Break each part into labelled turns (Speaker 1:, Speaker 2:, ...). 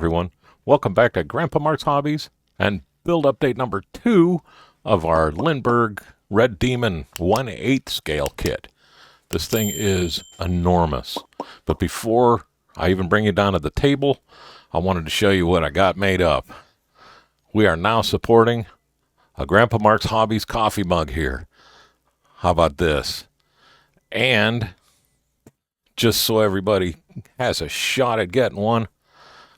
Speaker 1: everyone. Welcome back to Grandpa Mark's Hobbies and build update number 2 of our Lindberg Red Demon 1/8 scale kit. This thing is enormous. But before I even bring it down to the table, I wanted to show you what I got made up. We are now supporting a Grandpa Mark's Hobbies coffee mug here. How about this? And just so everybody has a shot at getting one,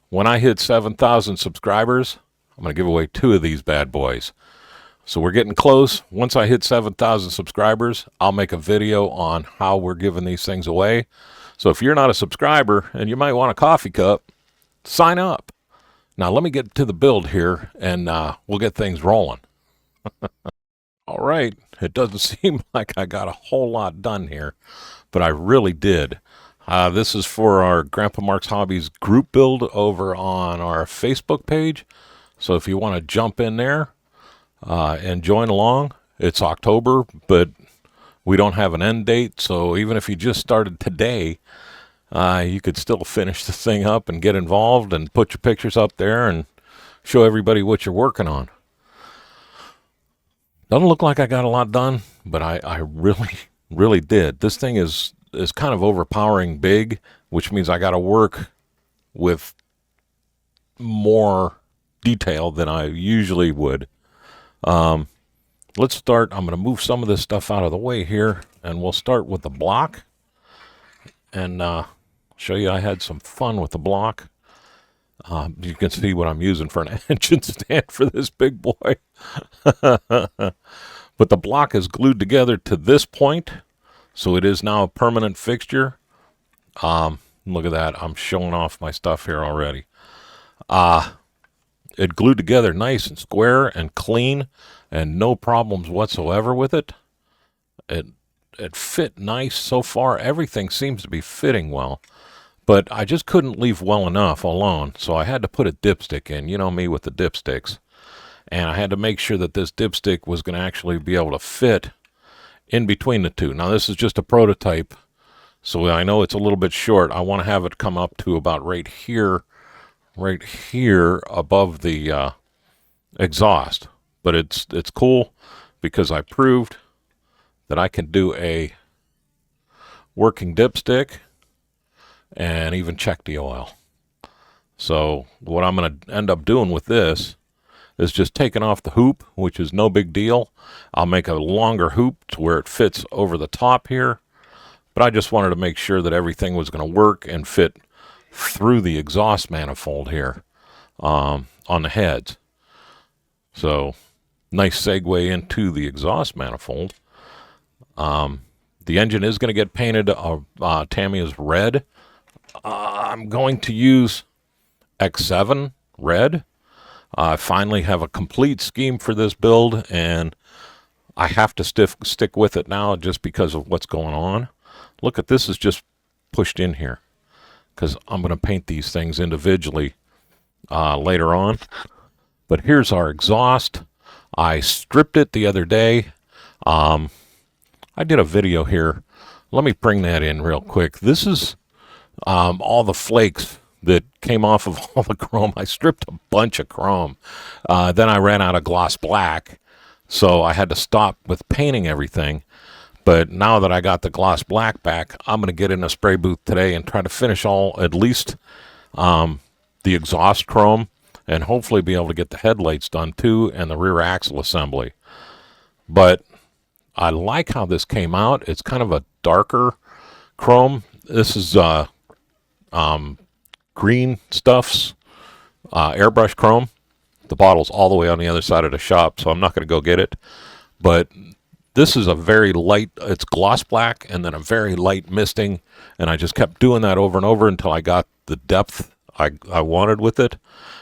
Speaker 1: when I hit 7,000 subscribers, I'm going to give away 2 of these bad boys. So we're getting close. Once I hit 7,000 subscribers, I'll make a video on how we're giving these things away. So if you're not a subscriber and you might want a coffee cup, sign up. Now let me get to the build here and we'll get things rolling. All right, it doesn't seem like I got a whole lot done here, but I really did. This is for our Grandpa Mark's Hobbies group build over on our Facebook page. So if you want to jump in there and join along, it's October, but we don't have an end date. So even if you just started today, you could still finish the thing up and get involved and put your pictures up there and show everybody what you're working on. Doesn't look like I got a lot done, but I really did. This thing is kind of overpowering big, which means I got to work with more detail than I usually would. Let's start. I'm going to move some of this stuff out of the way here, and we'll start with the block and show you I had some fun with the block. You can see what I'm using for an engine stand for this big boy. But the block is glued together to this point, so it is now a permanent fixture. Look at that. I'm showing off my stuff here already. It glued together nice and square and clean and no problems whatsoever with it. It fit nice so far. Everything seems to be fitting well. But I just couldn't leave well enough alone, so I had to put a dipstick in. You know me with the dipsticks. And I had to make sure that this dipstick was going to actually be able to fit in between the two. Now, this is just a prototype, so I know it's a little bit short. I want to have it come up to about right here above the exhaust. But it's cool because I proved that I can do a working dipstick and even check the oil. So what I'm going to end up doing with this is just taking off the hoop, which is no big deal. I'll make a longer hoop to where it fits over the top here, but I just wanted to make sure that everything was going to work and fit through the exhaust manifold here on the heads. So nice segue into the exhaust manifold. The engine is going to get painted Tamiya's red. I'm going to use X7 red. I finally have a complete scheme for this build, and I have to stick with it now just because of what's going on. Look at this, is just pushed in here because I'm going to paint these things individually later on. But here's our exhaust. I stripped it the other day. I did a video here. Let me bring that in real quick. This is all the flakes that came off of all the chrome. I stripped a bunch of chrome. Then I ran out of gloss black, so I had to stop with painting everything. But now that I got the gloss black back, I'm going to get in a spray booth today and try to finish at least the exhaust chrome, and hopefully be able to get the headlights done too and the rear axle assembly. But I like how this came out. It's kind of a darker chrome. This is Green Stuff's airbrush chrome. The bottle's all the way on the other side of the shop, so I'm not going to go get it. But this is a very light, it's gloss black and then a very light misting, and I just kept doing that over and over until I got the depth I wanted with it.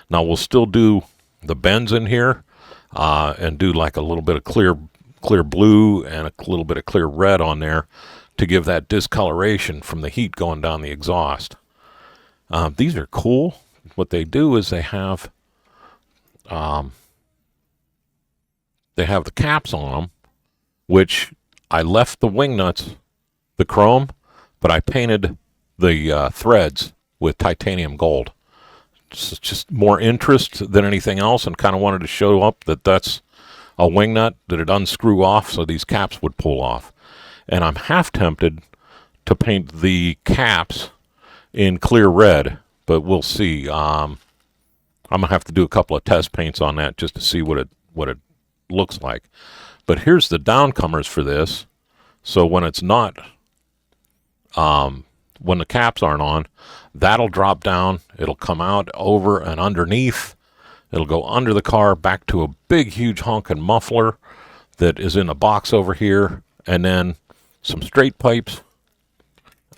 Speaker 1: Now we'll still do the bends in here and do like a little bit of clear blue and a little bit of clear red on there to give that discoloration from the heat going down the exhaust. These are cool. What they do is they have the caps on them, which I left the wing nuts, the chrome, but I painted the threads with titanium gold. just more interest than anything else, and kind of wanted to show up that that's a wing nut that it unscrew off so these caps would pull off. And I'm half tempted to paint the caps in clear red, but we'll see. I'm gonna have to do a couple of test paints on that just to see what it looks like. But here's the downcomers for this. So when it's not, when the caps aren't on, that'll drop down. It'll come out over and underneath. It'll go under the car back to a big, huge honking muffler that is in a box over here, and then some straight pipes.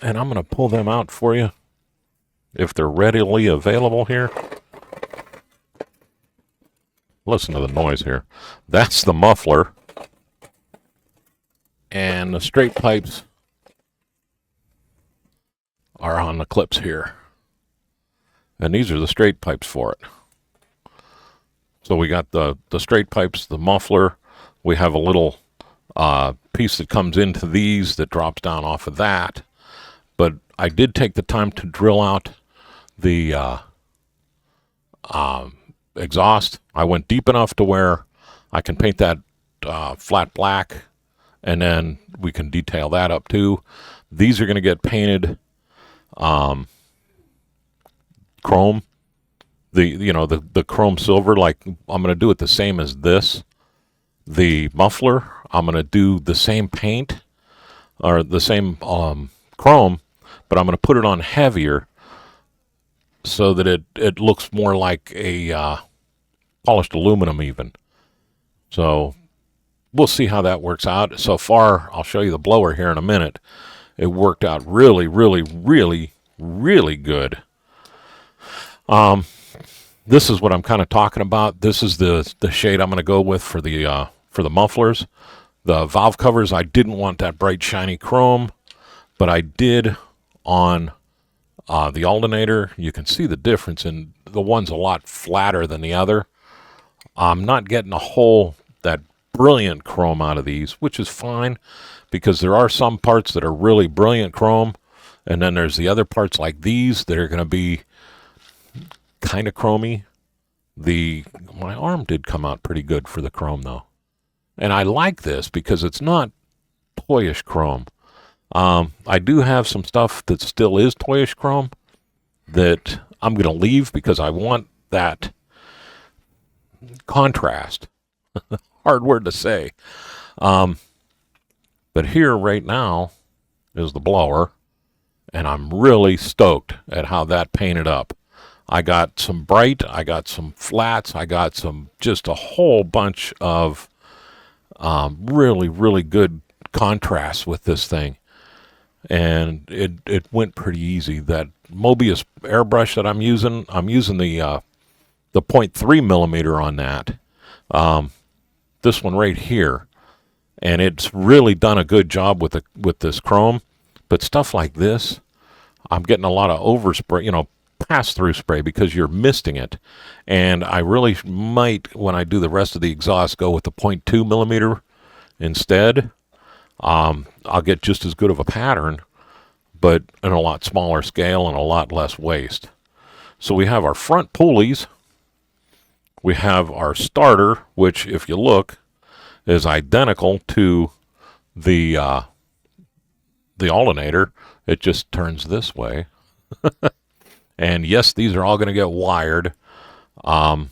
Speaker 1: And I'm going to pull them out for you if they're readily available here. Listen to the noise here. That's the muffler. And the straight pipes are on the clips here. And these are the straight pipes for it. So we got the straight pipes, the muffler. We have a little piece that comes into these that drops down off of that. But I did take the time to drill out the exhaust. I went deep enough to where I can paint that flat black, and then we can detail that up too. These are going to get painted chrome. The chrome silver, like I'm going to do it the same as this. The muffler, I'm going to do the same paint or the same chrome, but I'm going to put it on heavier so that it looks more like a polished aluminum even. So we'll see how that works out. So far, I'll show you the blower here in a minute. It worked out really, really, really, really good. This is what I'm kind of talking about. This is the shade I'm going to go with for the mufflers. The valve covers, I didn't want that bright shiny chrome, but I did on the alternator. You can see the difference, and the one's a lot flatter than the other. I'm not getting that brilliant chrome out of these, which is fine, because there are some parts that are really brilliant chrome, and then there's the other parts like these that are going to be kind of chromy. My arm did come out pretty good for the chrome though, and I like this because it's not toyish chrome. I do have some stuff that still is toyish chrome that I'm going to leave because I want that contrast. Hard word to say. But here right now is the blower, and I'm really stoked at how that painted up. I got some bright, I got some flats, I got just a whole bunch of really, really good contrast with this thing. And it went pretty easy. That Mobius airbrush that I'm using the 0.3 millimeter on that. This one right here. And it's really done a good job with this chrome. But stuff like this, I'm getting a lot of overspray, pass-through spray, because you're misting it. And I really might, when I do the rest of the exhaust, go with the 0.2 millimeter instead. I'll get just as good of a pattern, but in a lot smaller scale and a lot less waste. So we have our front pulleys. We have our starter, which, if you look, is identical to the alternator. It just turns this way. And yes, these are all going to get wired. Like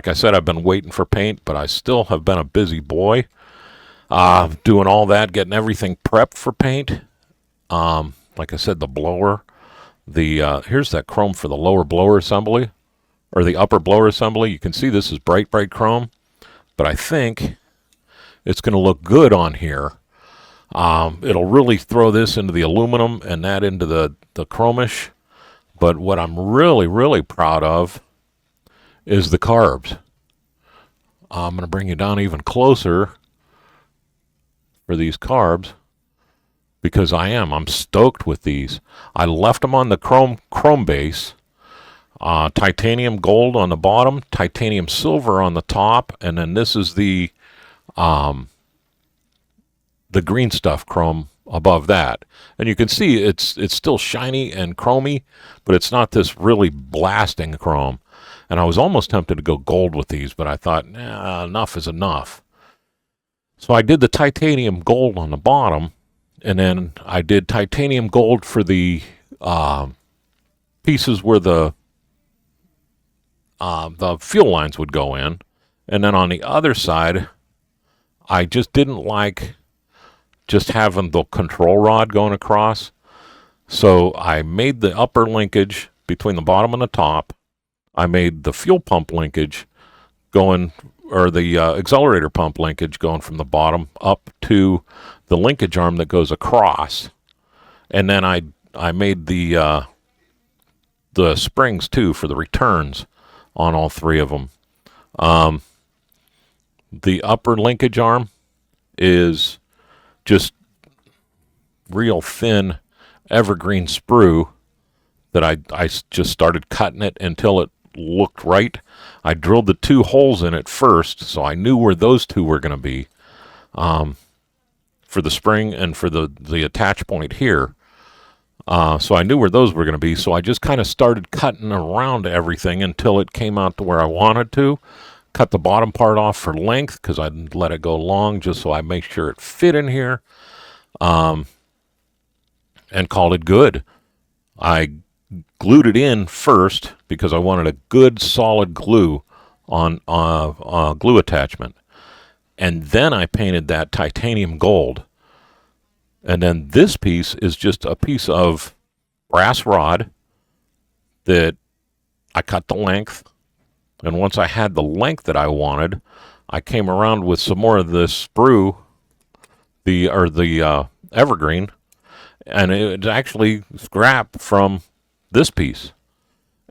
Speaker 1: I said, I've been waiting for paint, but I still have been a busy boy. Doing all that, getting everything prepped for paint. Like I said, the blower. Here's that chrome for the lower blower assembly, or the upper blower assembly. You can see this is bright, bright chrome, but I think it's going to look good on here. It'll really throw this into the aluminum and that into the chromish. But what I'm really, really proud of is the carbs. I'm going to bring you down even closer for these carbs, because I'm stoked with these. I left them on the chrome base, titanium gold on the bottom, titanium silver on the top, and then this is the green stuff chrome above that. And you can see it's still shiny and chromy, but it's not this really blasting chrome. And I was almost tempted to go gold with these, but I thought, nah, enough is enough. So I did the titanium gold on the bottom, and then I did titanium gold for the pieces where the fuel lines would go in. And then on the other side, I just didn't like just having the control rod going across. So I made the upper linkage between the bottom and the top. I made the fuel pump linkage going, or the accelerator pump linkage going from the bottom up to the linkage arm that goes across. And then I made the springs too for the returns on all three of them. The upper linkage arm is just real thin evergreen sprue that I just started cutting it until it looked right. I drilled the 2 holes in it first, so I knew where those 2 were going to be for the spring and for the attach point here. So I knew where those were going to be, so I just kind of started cutting around everything until it came out to where I wanted to. Cut the bottom part off for length because I didn't let it go long, just so I make sure it fit in here, and called it good. I glued it in first because I wanted a good solid glue on glue attachment, and then I painted that titanium gold. And then this piece is just a piece of brass rod that I cut the length. And once I had the length that I wanted, I came around with some more of this sprue, the evergreen, and it's actually scrap from this piece.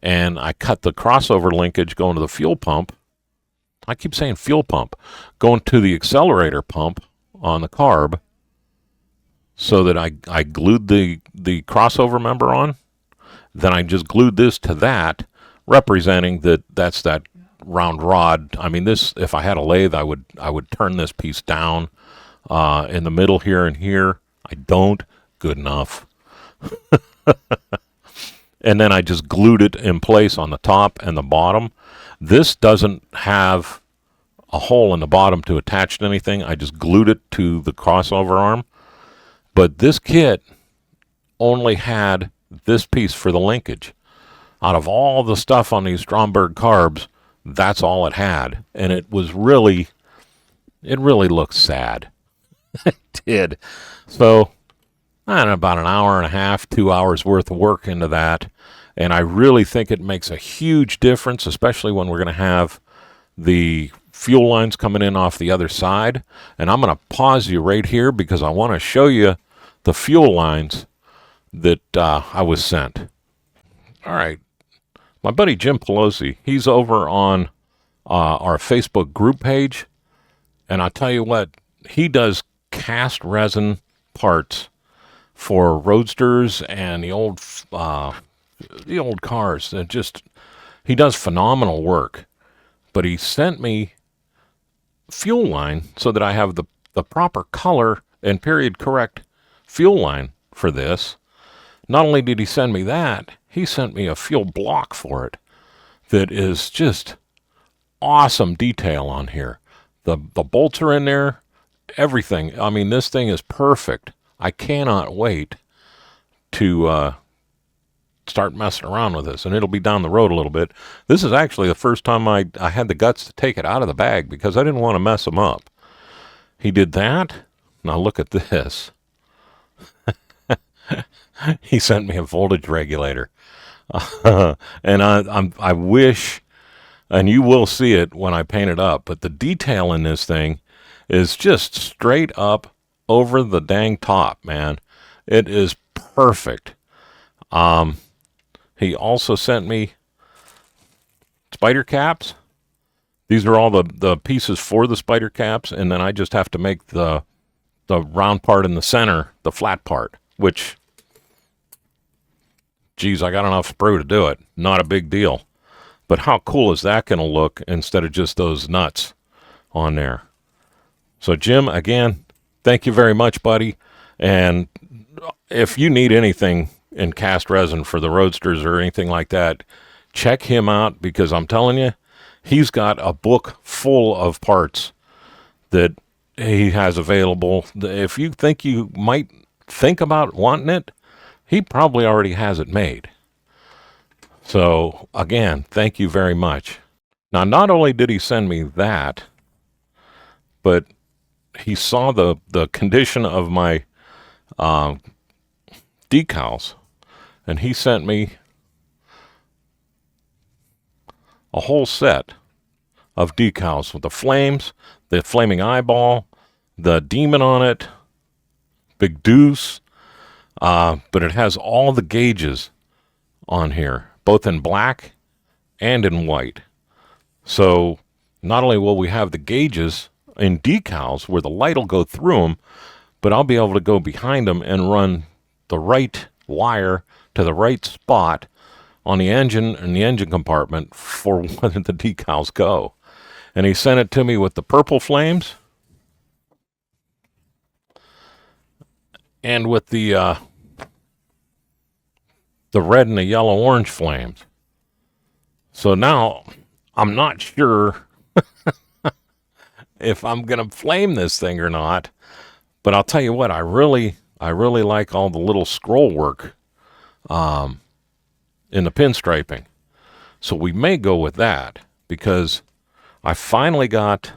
Speaker 1: And I cut the crossover linkage going to the fuel pump. I keep saying fuel pump. Going to the accelerator pump on the carb, so that I glued the crossover member on. Then I just glued this to that, representing that's that round rod. I mean, this, if I had a lathe, I would turn this piece down in the middle here and here. I don't. Good enough. And then I just glued it in place on the top and the bottom. This doesn't have a hole in the bottom to attach to anything. I just glued it to the crossover arm. But this kit only had this piece for the linkage. Out of all the stuff on these Stromberg carbs, that's all it had. And it really looked sad. It did. So, I don't know, about an hour and a half, 2 hours worth of work into that. And I really think it makes a huge difference, especially when we're going to have the fuel lines coming in off the other side. And I'm going to pause you right here because I want to show you the fuel lines that I was sent. All right. My buddy Jim Pelosi, he's over on our Facebook group page. And I'll tell you what, he does cast resin parts for roadsters and the old cars. He does phenomenal work. But he sent me fuel line so that I have the proper color and period correct fuel line for this. Not only did he send me that, he sent me a fuel block for it that is just awesome detail on here. The bolts are in there, everything. I mean, this thing is perfect. I cannot wait to start messing around with this, and it'll be down the road a little bit. This is actually the first time I had the guts to take it out of the bag because I didn't want to mess them up. He did that. Now look at this. He sent me a voltage regulator. And I wish, and you will see it when I paint it up, but the detail in this thing is just straight up over the dang top, man. It is perfect. He also sent me spider caps. These are all the pieces for the spider caps, and then I just have to make the round part in the center, the flat part, which, geez, I got enough sprue to do it. Not a big deal. But how cool is that going to look instead of just those nuts on there? So, Jim, again, thank you very much, buddy. And if you need anything in cast resin for the Roadsters or anything like that, check him out, because I'm telling you, he's got a book full of parts that he has available. If you think you might think about wanting it, he probably already has it made. So again, thank you very much. Now, not only did he send me that, but he saw the condition of my decals, and he sent me a whole set of decals with the flames, the flaming eyeball, the demon on it, big deuce, but it has all the gauges on here, both in black and in white. So not only will we have the gauges in decals where the light will go through them, but I'll be able to go behind them and run the right wire to the right spot on the engine and the engine compartment for where the decals go. And he sent it to me with the purple flames and with the red and the yellow-orange flames. So now I'm not sure if I'm going to flame this thing or not. But I'll tell you what, I really like all the little scroll work in the pinstriping. So we may go with that, because I finally got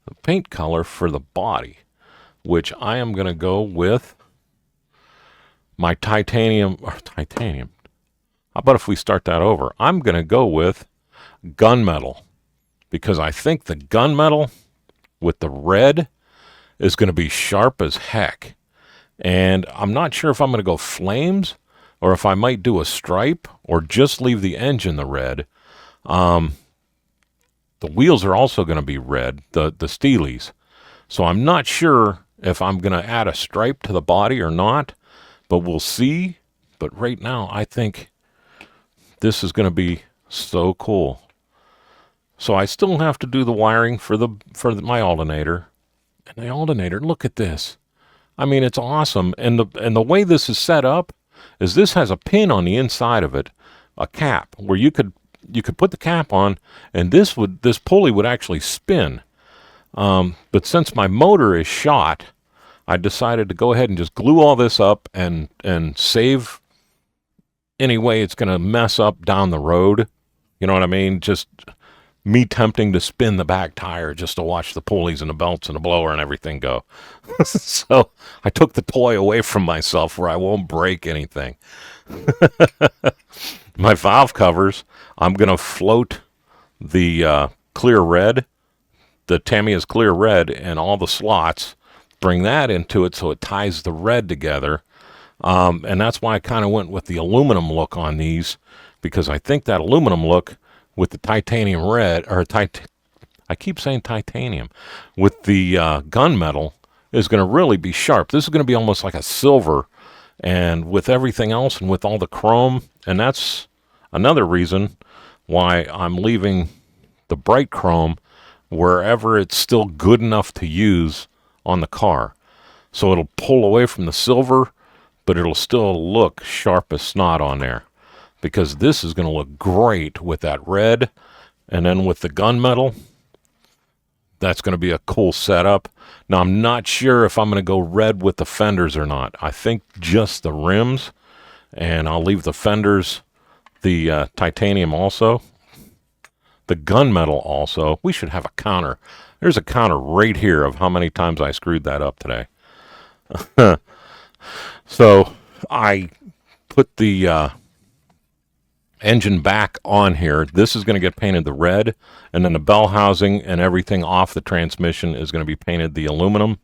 Speaker 1: the paint color for the body, which I am going to go with my titanium. How about if we start that over? I'm going to go with gunmetal, because I think the gunmetal with the red is going to be sharp as heck. And I'm not sure if I'm going to go flames or if I might do a stripe or just leave the engine the red. The wheels are also going to be red, the Steelies. So I'm not sure if I'm going to add a stripe to the body or not, but we'll see. But right now, I think this is going to be so cool. So I still have to do the wiring for my alternator. And the alternator, look at this. I mean, it's awesome. And the way this is set up is this has a pin on the inside of it, a cap, where you could put the cap on, and this pulley would actually spin. But since my motor is shot, I decided to go ahead and just glue all this up and save any way it's going to mess up down the road. You know what I mean? Just me tempting to spin the back tire just to watch the pulleys and the belts and the blower and everything go. So I took the toy away from myself where I won't break anything. My valve covers, I'm going to float the clear red, the Tamiya's clear red, and all the slots, bring that into it so it ties the red together. And that's why I kind of went with the aluminum look on these, because I think that aluminum look with the titanium red, or I keep saying titanium, with the gunmetal is going to really be sharp. This is going to be almost like a silver, and with everything else and with all the chrome, and that's another reason why I'm leaving the bright chrome wherever it's still good enough to use on the car. So it'll pull away from the silver, but it'll still look sharp as snot on there, because this is going to look great with that red, and then with the gunmetal, that's going to be a cool setup. Now, I'm not sure if I'm going to go red with the fenders or not. I think just the rims, and I'll leave the fenders, the titanium also. The gunmetal also. We should have a counter. There's a counter right here of how many times I screwed that up today. So I put the engine back on here. This is going to get painted the red, and then the bell housing and everything off the transmission is going to be painted the aluminum.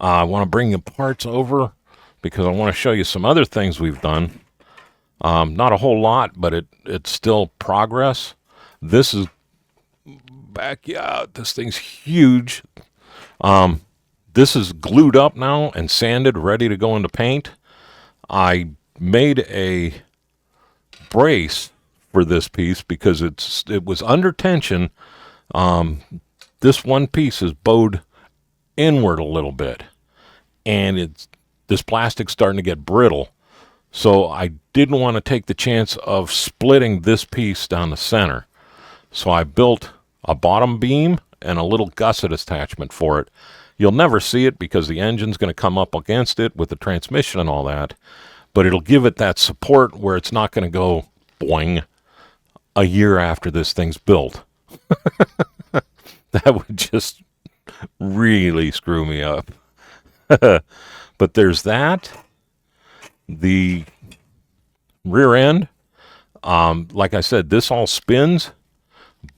Speaker 1: I want to bring the parts over because I want to show you some other things we've done. Not a whole lot, but it's still progress. This is this thing's huge. This is glued up now and sanded, ready to go into paint. I made a brace for this piece because it was under tension. This one piece is bowed inward a little bit, and this plastic's starting to get brittle. So I didn't want to take the chance of splitting this piece down the center. So I built a bottom beam and a little gusset attachment for it. You'll never see it because the engine's going to come up against it with the transmission and all that, but it'll give it that support where it's not going to go boing a year after this thing's built. That would just really screw me up. But there's that. The rear end, like I said, this all spins,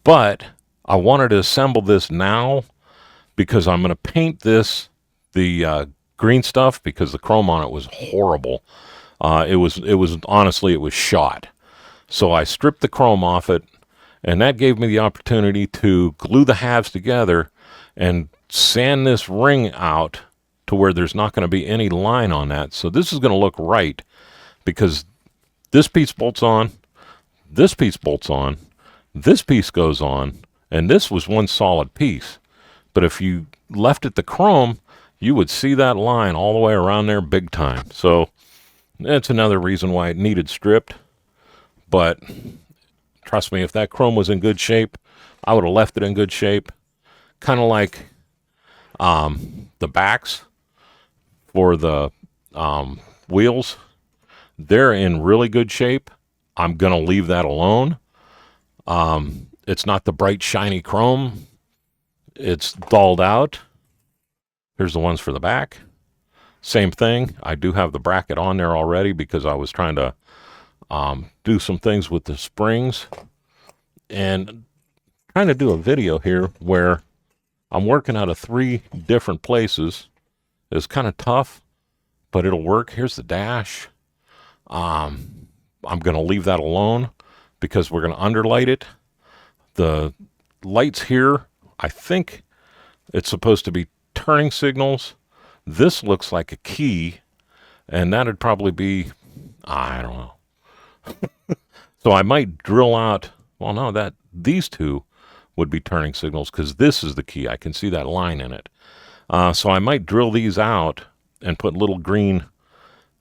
Speaker 1: but I wanted to assemble this now because I'm going to paint this the green stuff because the chrome on it was horrible. It was honestly, it was shot. So I stripped the chrome off it, and that gave me the opportunity to glue the halves together and sand this ring out to where there's not going to be any line on that. So this is going to look right because this piece bolts on, this piece bolts on, this piece goes on, and this was one solid piece. But if you left it the chrome, you would see that line all the way around there big time. So that's another reason why it needed stripped. But trust me, if that chrome was in good shape, I would have left it in good shape. Kind of like the backs for the wheels. They're in really good shape. I'm going to leave that alone. It's not the bright, shiny chrome. It's dulled out. Here's the ones for the back. Same thing. I do have the bracket on there already because I was trying to do some things with the springs. And trying to do a video here where I'm working out of 3 different places. It's kind of tough, but it'll work. Here's the dash. I'm going to leave that alone because we're going to underlight it. The lights here, I think it's supposed to be turning signals. This looks like a key, and that'd probably be, I don't know. So I might drill out, well, no, these two would be turning signals because this is the key. I can see that line in it. So I might drill these out and put little green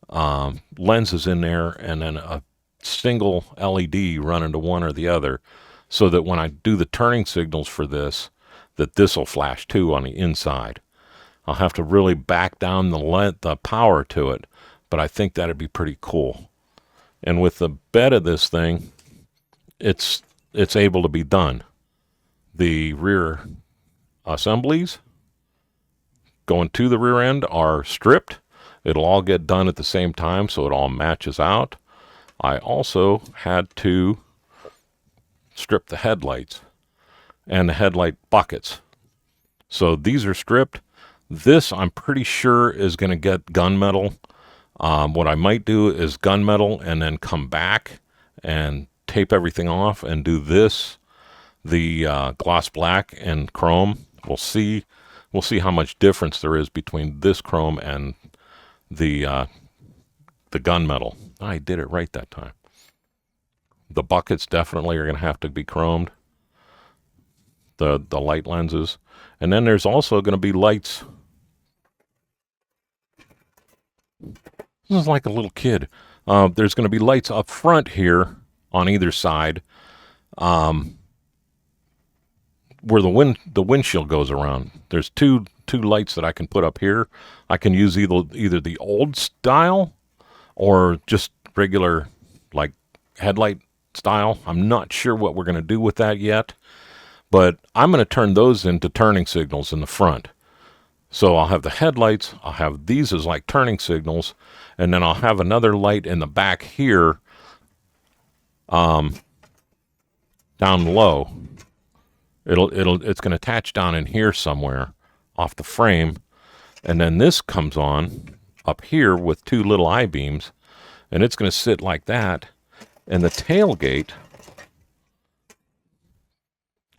Speaker 1: lenses in there and then a single LED running to one or the other so that when I do the turning signals for this, that this will flash too on the inside. I'll have to really back down the power to it, but I think that'd be pretty cool. And with the bed of this thing, it's able to be done. The rear assemblies going to the rear end are stripped. It'll all get done at the same time, so it all matches out. I also had to strip the headlights and the headlight buckets. So these are stripped. This, I'm pretty sure, is going to get gunmetal. What I might do is gunmetal and then come back and tape everything off and do this, the gloss black and chrome. We'll see how much difference there is between this chrome and the gunmetal. I did it right that time. The buckets definitely are going to have to be chromed. The light lenses. And then there's also going to be lights. This is like a little kid. There's going to be lights up front here on either side where the windshield goes around. There's two lights that I can put up here. I can use either the old style or just regular like headlight style. I'm not sure what we're going to do with that yet, but I'm going to turn those into turning signals in the front. So I'll have the headlights, I'll have these as like turning signals, and then I'll have another light in the back here down low. It's going to attach down in here somewhere off the frame, and then this comes on up here with 2 little I-beams, and it's going to sit like that, and the tailgate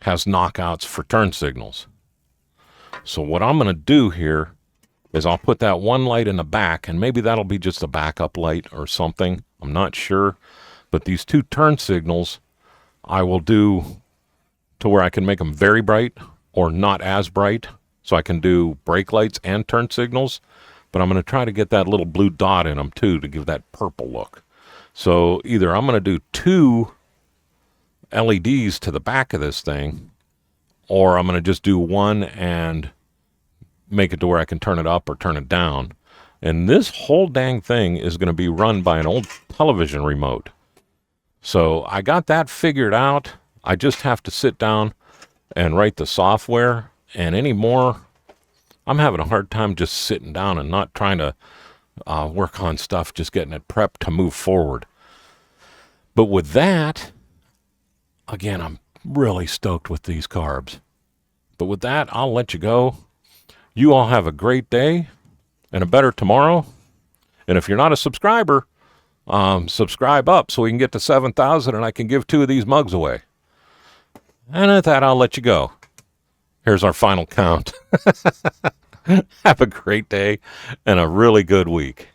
Speaker 1: has knockouts for turn signals. So what I'm going to do here is I'll put that one light in the back, and maybe that'll be just a backup light or something. I'm not sure. But these 2 turn signals, I will do to where I can make them very bright or not as bright. So I can do brake lights and turn signals. but I'm going to try to get that little blue dot in them too to give that purple look. So either I'm going to do 2 LEDs to the back of this thing, or I'm going to just do one and make it to where I can turn it up or turn it down. And this whole dang thing is going to be run by an old television remote. So I got that figured out. I just have to sit down and write the software. And anymore, I'm having a hard time just sitting down and not trying to work on stuff, just getting it prepped to move forward. But with that, again, I'm really stoked with these carbs. But with that, I'll let you go. You all have a great day and a better tomorrow. And if you're not a subscriber, subscribe up so we can get to 7,000 and I can give 2 of these mugs away. And at that, I'll let you go. Here's our final count. Have a great day and a really good week.